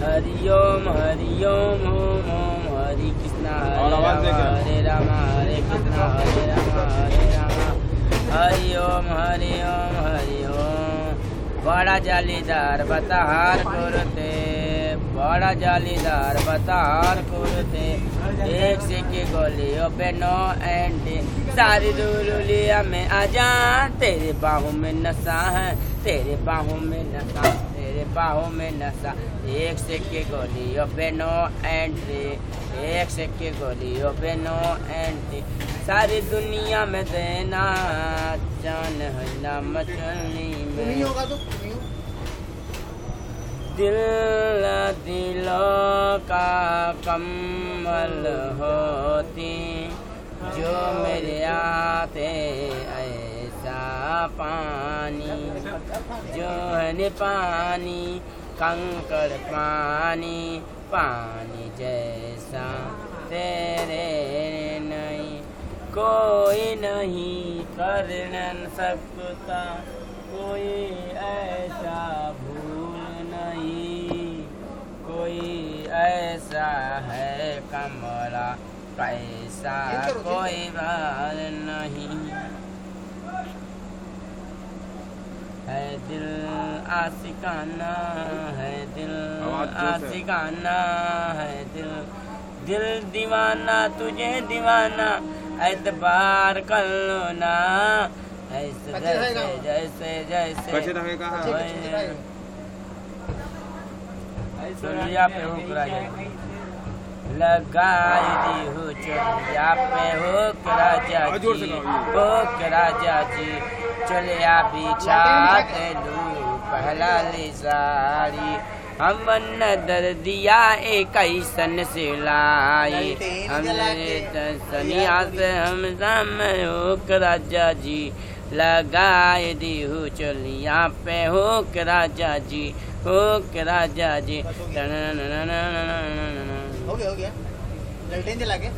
हरि ओम ओम ओम हरि कृष्णा हरे राम हरे कृष्णा हरे राम हरि ओम हरि ओम। बड़ा जालीदार बताहार करते, बड़ा जालीदार बताहार करते, एक से के गोली ओपे नो एंटी सारी दुलिया में आजा। तेरे बाहों में नशा है, तेरे बाहों में नशा, तेरे बाहों में नशा। एक से के गोली ओपे नो एंट्री, एक से के गोली ओपे नो एंट्री। सारी दुनिया में देना जान है ना मचलनी में। दिल दिलों का कमल होती, जो मेरे आते ऐसा पानी, जो है पानी कंकड़ पानी, पानी जैसा तेरे नहीं कोई नहीं कर न सकता, कोई ऐसा भूल नहीं, कोई ऐसा है कमला कैसा कोई बात नहीं। है दिल आशिकाना, है दिल आशिकाना, है दिल दिल दीवाना, तुझे दीवाना एतबार कर लो ना। ऐसे जैसे जैसे जैसे चोलिया पे हुक राजा, लगाई दी हो चोलिया पे हुक राजा जी, हुक राजा जी। चोलिया बिछाते लू पहला ली साड़ी, हम नदर दिया एक ऐसन सिलाई, हमने सनिया से हम सामने हुक राजा जी। लगाए दी हो चोलिया पे हुक राजा जी, हुक राजा जी। हो गया ललटेन दिला के